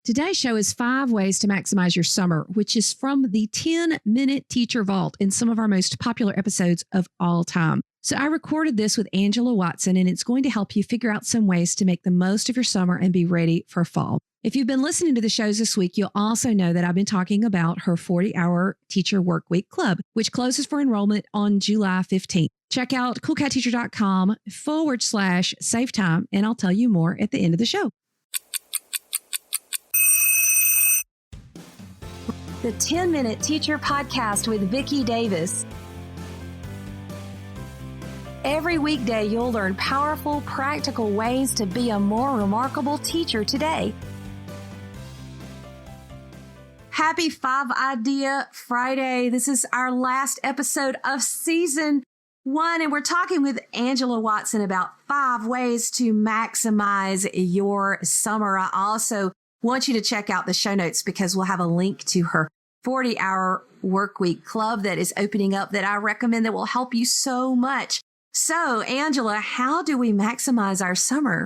Today's show is 5 ways to maximize your summer, which is from the 10-minute teacher vault in some of our most popular episodes of all time. So I recorded this with Angela Watson, and it's going to help you figure out some ways to make the most of your summer and be ready for fall. If you've been listening to the shows this week, you'll also know that I've been talking about her 40-hour Teacher Workweek Club, which closes for enrollment on July 15th. Check out coolcatteacher.com/save time, and I'll tell you more at the end of the show. The 10-Minute Teacher Podcast with Vicki Davis. Every weekday, you'll learn powerful, practical ways to be a more remarkable teacher today. Happy 5 Idea Friday. This is our last episode of season 1, and we're talking with Angela Watson about 5 ways to maximize your summer. I also want you to check out the show notes because we'll have a link to her 40-hour Workweek Club that is opening up that I recommend that will help you so much. So, Angela, how do we maximize our summer?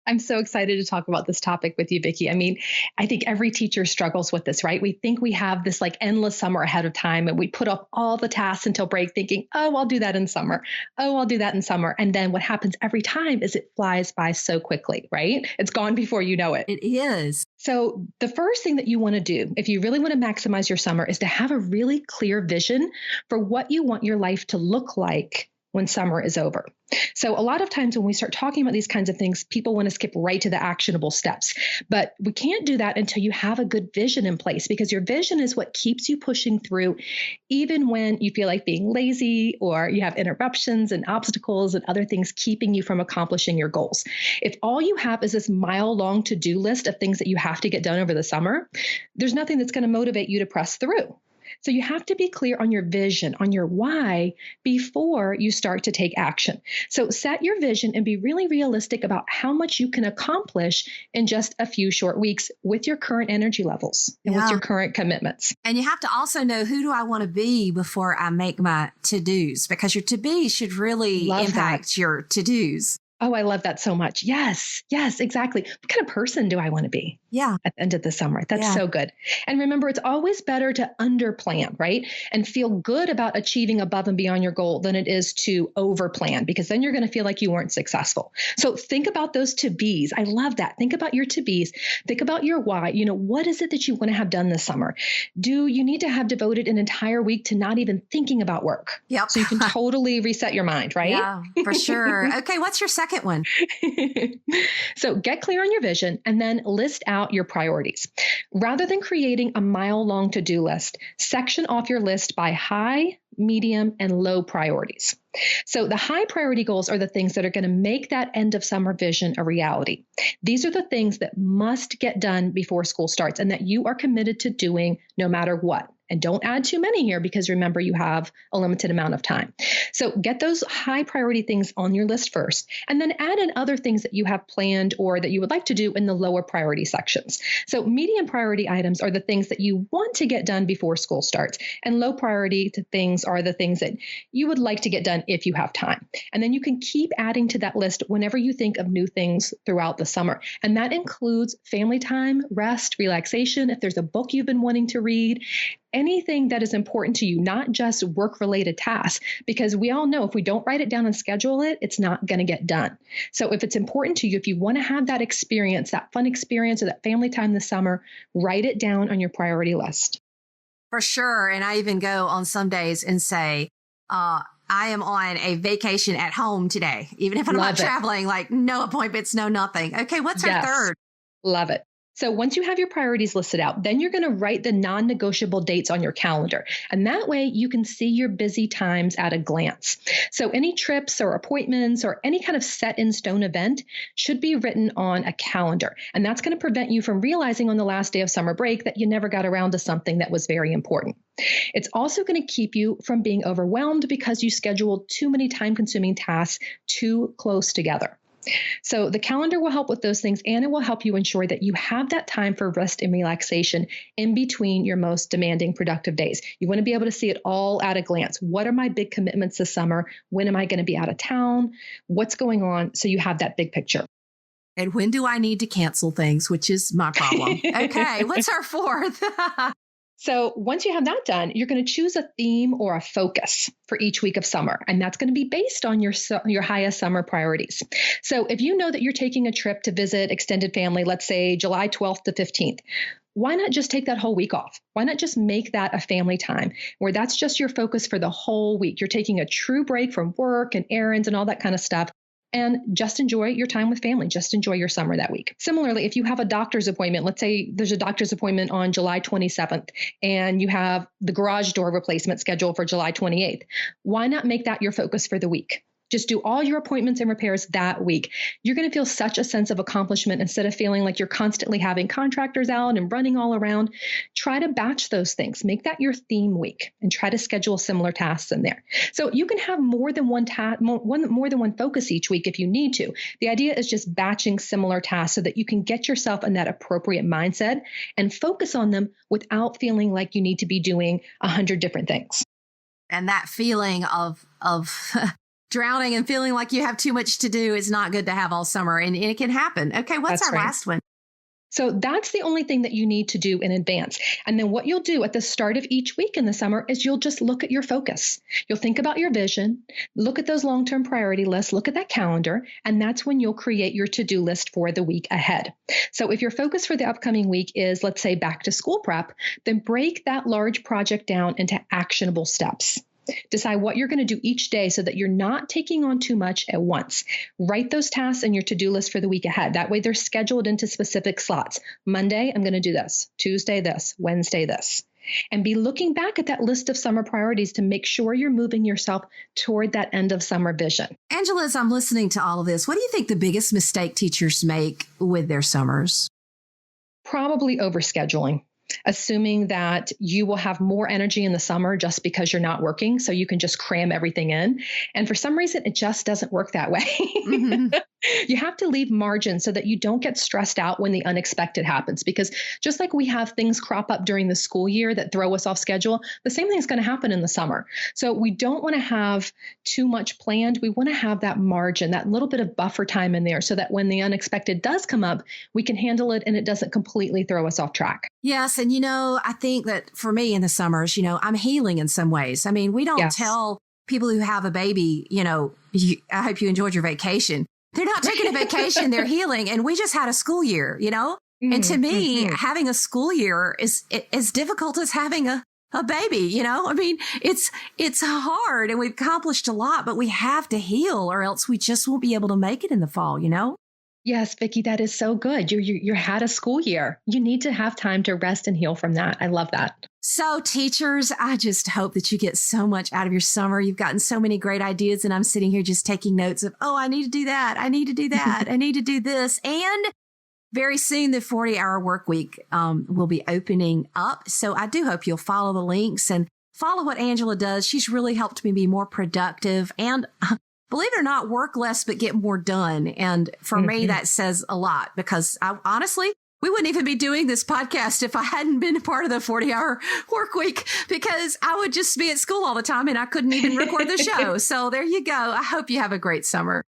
I'm so excited to talk about this topic with you, Vicki. I mean, I think every teacher struggles with this, right? We think we have this like endless summer ahead of time, and we put up all the tasks until break thinking, oh, I'll do that in summer. Oh, I'll do that in summer. And then what happens every time is it flies by so quickly, right? It's gone before you know it. It is. So the first thing that you want to do, if you really want to maximize your summer, is to have a really clear vision for what you want your life to look like when summer is over. So a lot of times when we start talking about these kinds of things, people want to skip right to the actionable steps. But we can't do that until you have a good vision in place, because your vision is what keeps you pushing through, even when you feel like being lazy or you have interruptions and obstacles and other things keeping you from accomplishing your goals. If all you have is this mile-long to-do list of things that you have to get done over the summer, there's nothing that's going to motivate you to press through. So you have to be clear on your vision, on your why, before you start to take action. So set your vision and be really realistic about how much you can accomplish in just a few short weeks with your current energy levels and with your current commitments. And you have to also know, who do I want to be before I make my to-dos? Because your to-be should really impact your to-dos. Oh, I love that so much. Yes, exactly. What kind of person do I want to be? Yeah. At the end of the summer. That's so good. And remember, it's always better to underplan, right? And feel good about achieving above and beyond your goal than it is to overplan, because then you're going to feel like you weren't successful. So think about those to-bes. I love that. Think about your to-bes. Think about your why. You know, what is it that you want to have done this summer? Do you need to have devoted an entire week to not even thinking about work? Yep. So you can totally reset your mind, right? Yeah, for sure. Okay, what's your second one? So get clear on your vision and then list out your priorities. Rather than creating a mile-long to-do list, section off your list by high, medium, and low priorities. So the high priority goals are the things that are going to make that end of summer vision a reality. These are the things that must get done before school starts and that you are committed to doing no matter what. And don't add too many here, because remember, you have a limited amount of time. So get those high priority things on your list first, and then add in other things that you have planned or that you would like to do in the lower priority sections. So medium priority items are the things that you want to get done before school starts, and low priority things are the things that you would like to get done if you have time. And then you can keep adding to that list whenever you think of new things throughout the summer. And that includes family time, rest, relaxation, if there's a book you've been wanting to read, anything that is important to you, not just work-related tasks, because we all know if we don't write it down and schedule it, it's not going to get done. So if it's important to you, if you want to have that experience, that fun experience or that family time this summer, write it down on your priority list. For sure. And I even go on some days and say, I am on a vacation at home today, even if I'm not traveling, like no appointments, no nothing. Okay, what's our third? Love it. So once you have your priorities listed out, then you're going to write the non-negotiable dates on your calendar. And that way you can see your busy times at a glance. So any trips or appointments or any kind of set in stone event should be written on a calendar. And that's going to prevent you from realizing on the last day of summer break that you never got around to something that was very important. It's also going to keep you from being overwhelmed because you scheduled too many time-consuming tasks too close together. So the calendar will help with those things, and it will help you ensure that you have that time for rest and relaxation in between your most demanding productive days. You want to be able to see it all at a glance. What are my big commitments this summer? When am I going to be out of town? What's going on? So you have that big picture. And when do I need to cancel things, which is my problem? Okay, what's our fourth? So once you have that done, you're going to choose a theme or a focus for each week of summer. And that's going to be based on your highest summer priorities. So if you know that you're taking a trip to visit extended family, let's say July 12th to 15th, why not just take that whole week off? Why not just make that a family time where that's just your focus for the whole week? You're taking a true break from work and errands and all that kind of stuff. And just enjoy your time with family. Just enjoy your summer that week. Similarly, if you have a doctor's appointment, let's say there's a doctor's appointment on July 27th and you have the garage door replacement scheduled for July 28th, why not make that your focus for the week? Just do all your appointments and repairs that week. You're going to feel such a sense of accomplishment instead of feeling like you're constantly having contractors out and running all around. Try to batch those things. Make that your theme week and try to schedule similar tasks in there. So you can have more than one focus each week if you need to. The idea is just batching similar tasks so that you can get yourself in that appropriate mindset and focus on them without feeling like you need to be doing 100 different things. And that feeling of drowning and feeling like you have too much to do is not good to have all summer. And it can happen. Okay, what's our last one? So that's the only thing that you need to do in advance. And then what you'll do at the start of each week in the summer is you'll just look at your focus. You'll think about your vision, look at those long-term priority lists, look at that calendar, and that's when you'll create your to-do list for the week ahead. So if your focus for the upcoming week is, let's say, back to school prep, then break that large project down into actionable steps. Decide what you're going to do each day so that you're not taking on too much at once. Write those tasks in your to-do list for the week ahead. That way they're scheduled into specific slots. Monday, I'm going to do this. Tuesday, this. Wednesday, this. And be looking back at that list of summer priorities to make sure you're moving yourself toward that end of summer vision. Angela, as I'm listening to all of this, what do you think the biggest mistake teachers make with their summers? Probably overscheduling. Assuming that you will have more energy in the summer just because you're not working, so you can just cram everything in. And for some reason, it just doesn't work that way. Mm-hmm. You have to leave margin so that you don't get stressed out when the unexpected happens. Because just like we have things crop up during the school year that throw us off schedule, the same thing is going to happen in the summer. So we don't want to have too much planned. We want to have that margin, that little bit of buffer time in there so that when the unexpected does come up, we can handle it and it doesn't completely throw us off track. Yes. And, I think that for me in the summers, I'm healing in some ways. I mean, we don't tell people who have a baby, I hope you enjoyed your vacation. They're not taking a vacation, they're healing. And we just had a school year, Mm-hmm, and to me, having a school year is as difficult as having a baby, I mean, it's hard and we've accomplished a lot, but we have to heal or else we just won't be able to make it in the fall, Yes, Vicki, that is so good. You had a school year. You need to have time to rest and heal from that. I love that. So teachers, I just hope that you get so much out of your summer. You've gotten so many great ideas and I'm sitting here just taking notes of, I need to do that. I need to do that. I need to do this. And very soon, the 40-hour work week will be opening up. So I do hope you'll follow the links and follow what Angela does. She's really helped me be more productive and believe it or not, work less, but get more done. And for me, that says a lot because honestly, we wouldn't even be doing this podcast if I hadn't been a part of the 40-hour work week because I would just be at school all the time and I couldn't even record the show. So there you go. I hope you have a great summer.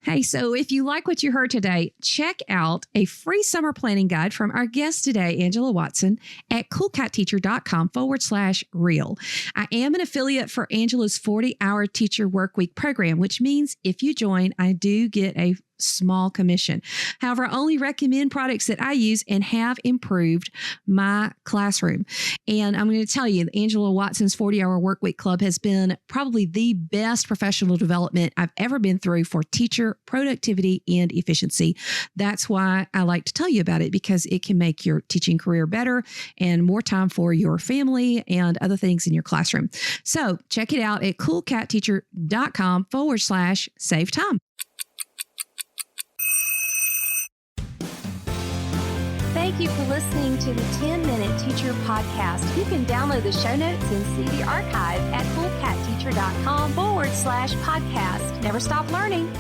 Hey, so if you like what you heard today, check out a free summer planning guide from our guest today, Angela Watson, at coolcatteacher.com/real. I am an affiliate for Angela's 40-hour teacher workweek program, which means if you join, I do get a small commission. However, I only recommend products that I use and have improved my classroom. And I'm going to tell you, Angela Watson's 40-hour workweek club has been probably the best professional development I've ever been through for teacher productivity and efficiency. That's why I like to tell you about it, because it can make your teaching career better and more time for your family and other things in your classroom. So check it out at coolcatteacher.com/save time. Thank you for listening to the 10-Minute Teacher Podcast. You can download the show notes and see the archive at coolcatteacher.com/podcast. Never stop learning.